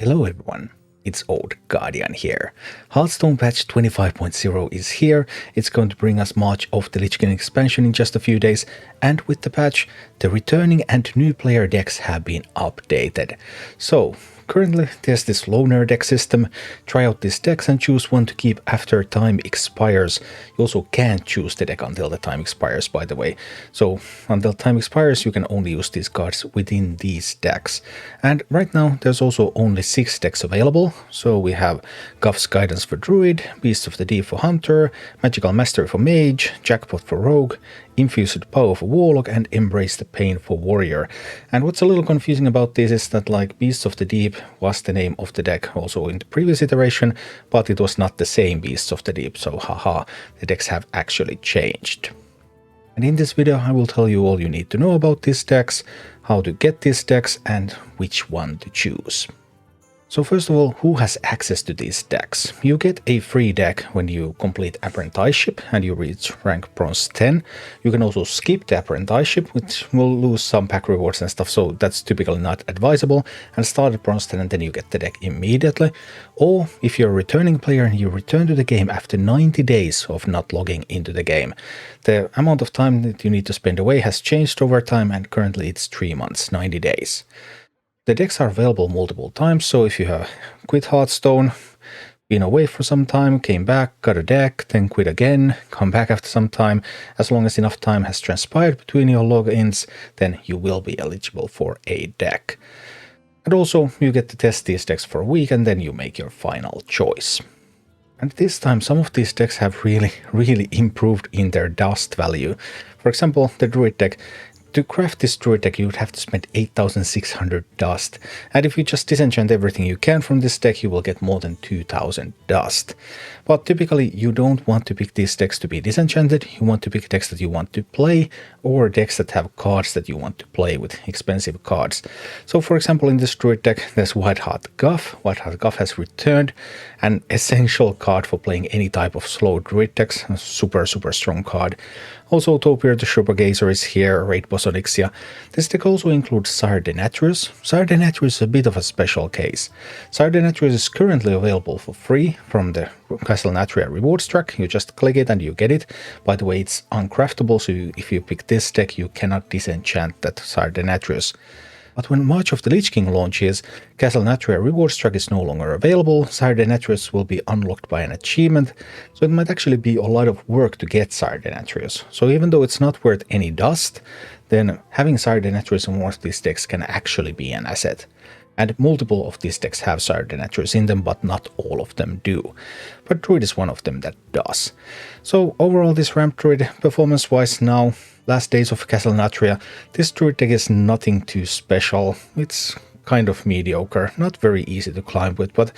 Hello everyone, it's Old Guardian here. Hearthstone patch 25.0 is here. It's going to bring us March of the Lich King expansion in just a few days, and with the patch, the returning and new player decks have been updated. So, currently there's this loner deck system. Try out these decks and choose one to keep after time expires. You also can't choose the deck until the time expires, by the way. So until time expires, you can only use these cards within these decks. And right now there's also only 6 decks available. So we have Guff's Guidance for Druid, Beasts of the Deep for Hunter, Magical Mastery for Mage, Jackpot for Rogue, Infused Power for Warlock, and Embrace the Pain for Warrior. And what's a little confusing about this is that like Beasts of the Deep was the name of the deck also in the previous iteration, but it was not the same Beasts of the Deep, so haha, the decks have actually changed. And in this video I will tell you all you need to know about these decks, how to get these decks, and which one to choose. So first of all, who has access to these decks? You get a free deck when you complete Apprenticeship and you reach rank Bronze 10. You can also skip the Apprenticeship, which will lose some pack rewards and stuff, so that's typically not advisable, and start at Bronze 10 and then you get the deck immediately. Or if you're a returning player and you return to the game after 90 days of not logging into the game, the amount of time that you need to spend away has changed over time, and currently it's 3 months, 90 days. The decks are available multiple times, so if you have quit Hearthstone, been away for some time, came back, got a deck, then quit again, come back after some time, as long as enough time has transpired between your logins, then you will be eligible for a deck. And also, you get to test these decks for a week and then you make your final choice. And this time, some of these decks have really improved in their dust value. For example, the Druid deck. To craft this Druid deck, you would have to spend 8,600 dust, and if you just disenchant everything you can from this deck, you will get more than 2,000 dust. But typically, you don't want to pick these decks to be disenchanted, you want to pick decks that you want to play, or decks that have cards that you want to play with expensive cards. So for example, in this Druid deck, there's Whiteheart Guff. Whiteheart Guff has returned, an essential card for playing any type of slow Druid decks, a super strong card. Also, Topiary the Shurburgazer is here, Raid Boss Onyxia. This deck also includes Sire Denaturus. Sire Denaturus is a bit of a special case. Sire Denaturus is currently available for free from the Castle Nathria rewards track. You just click it and you get it. By the way, it's uncraftable, so if you pick this deck, you cannot disenchant that Sire Denaturus. But when March of the Lich King launches, Castle Nathria rewards track is no longer available. Sire Denaturus will be unlocked by an achievement, so it might actually be a lot of work to get Sire Denaturus. So even though it's not worth any dust, then having Sire Denaturus in one of these decks can actually be an asset. And multiple of these decks have Sire Denaturus in them, but not all of them do. But Druid is one of them that does. So overall, this ramp Druid, performance-wise now, last days of Castle Nathria, this Druid deck is nothing too special. It's kind of mediocre, not very easy to climb with, but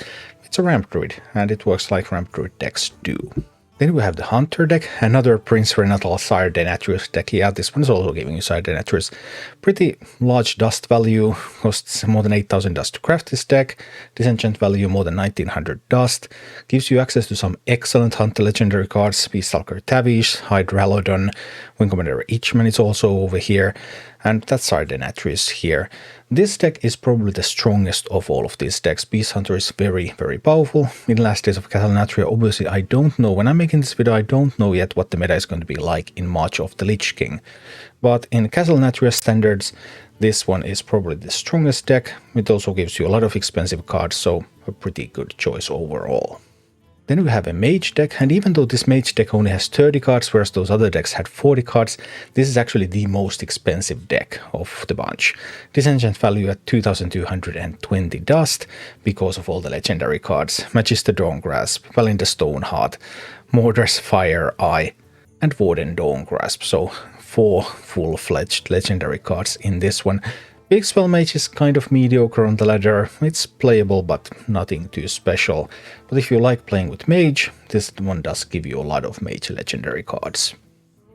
it's a ramp Druid, and it works like ramp Druid decks do. Then we have the Hunter deck, another Prince Renatal Sire Denaturus deck. Yeah, this one is also giving you Sire Denaturus. Pretty large dust value, costs more than 8,000 dust to craft this deck. Disenchant value more than 1,900 dust. Gives you access to some excellent Hunter legendary cards. Beastalker Tavish, Hydralodon, Wing Commander Ichman is also over here. And that's Sire Denaturus here. This deck is probably the strongest of all of these decks. Beast Hunter is very powerful. In last days of Castle Nathria, obviously I don't know, when I'm making this video, I don't know yet what the meta is going to be like in March of the Lich King. But in Castle Nathria standards, this one is probably the strongest deck. It also gives you a lot of expensive cards, so a pretty good choice overall. Then we have a Mage deck, and even though this Mage deck only has 30 cards, whereas those other decks had 40 cards, this is actually the most expensive deck of the bunch. Disenchant value at 2,220 dust, because of all the legendary cards. Magister Dawngrasp, Valinda Stoneheart, Mordor's Fire Eye, and Warden Dawngrasp, so 4 full-fledged legendary cards in this one. Big Spell Mage is kind of mediocre on the ladder. It's playable, but nothing too special. But if you like playing with Mage, this one does give you a lot of Mage legendary cards.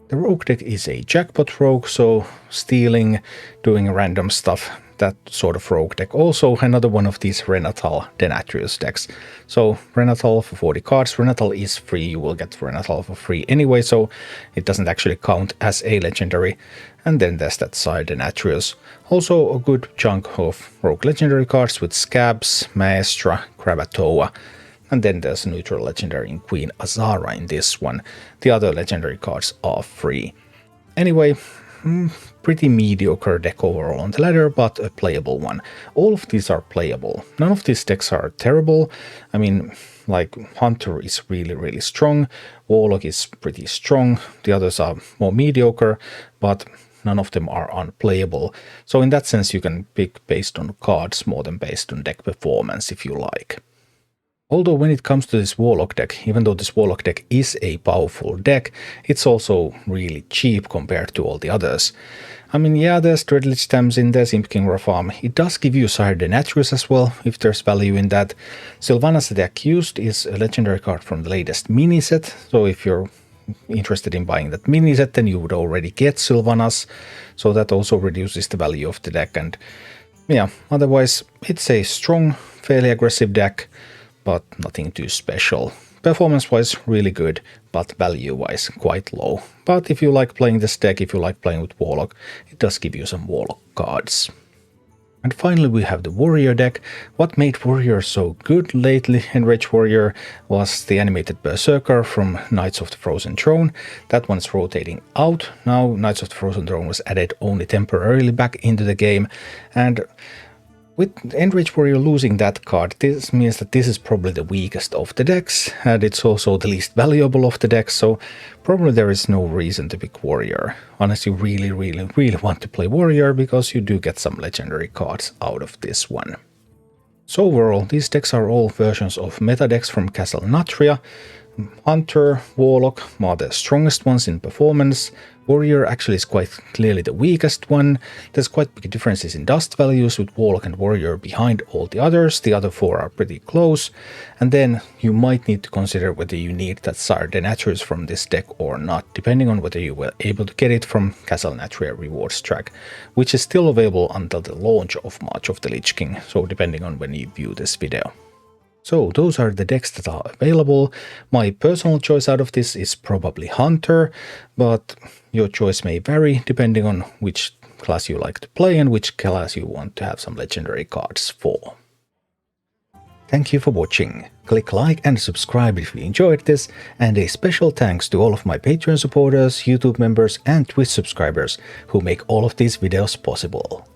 The Rogue deck is a Jackpot Rogue, so stealing, doing random stuff. that sort of rogue deck. Also another one of these Renatal Denatrius decks. So Renatal for 40 cards. Renatal is free, you will get Renatal for free anyway, so it doesn't actually count as a legendary. And then there's that side Denatrius. Also a good chunk of rogue legendary cards with Scabs, Maestra, Krakatoa. And then there's a neutral legendary in Queen Azara in this one. The other legendary cards are free. Anyway, pretty mediocre deck overall on the ladder, but a playable one. All of these are playable. None of these decks are terrible. I mean, like Hunter is really strong. Warlock is pretty strong. The others are more mediocre, but none of them are unplayable. So in that sense, you can pick based on cards more than based on deck performance if you like. Although when it comes to this Warlock deck, even though this Warlock deck is a powerful deck, it's also really cheap compared to all the others. I mean, yeah, there's Dreadlich Tamsin, there's Imp King Rafam. It does give you Sire Denatrius as well, if there's value in that. Sylvanas the Accused is a legendary card from the latest mini set, so if you're interested in buying that mini set, then you would already get Sylvanas, so that also reduces the value of the deck. And yeah, otherwise, it's a strong, fairly aggressive deck, but nothing too special. Performance-wise, really good, but value-wise, quite low. But if you like playing this deck, if you like playing with Warlock, it does give you some Warlock cards. And finally we have the Warrior deck. What made Warrior so good lately, Enraged Warrior, was the animated Berserker from Knights of the Frozen Throne. That one's rotating out. Now Knights of the Frozen Throne was added only temporarily back into the game, and with Enraged Warrior losing that card, this means that this is probably the weakest of the decks, and it's also the least valuable of the decks, so probably there is no reason to pick Warrior, unless you really want to play Warrior, because you do get some legendary cards out of this one. So overall, these decks are all versions of meta decks from Castle Nathria. Hunter, Warlock are the strongest ones in performance. Warrior actually is quite clearly the weakest one. There's quite big differences in dust values, with Warlock and Warrior behind all the others. The other four are pretty close. And then you might need to consider whether you need that Sire Denatrius from this deck or not, depending on whether you were able to get it from Castle Nathria rewards track, which is still available until the launch of March of the Lich King, so depending on when you view this video. So those are the decks that are available. My personal choice out of this is probably Hunter, but your choice may vary depending on which class you like to play and which class you want to have some legendary cards for. Thank you for watching. Click like and subscribe if you enjoyed this, and a special thanks to all of my Patreon supporters, YouTube members and Twitch subscribers who make all of these videos possible.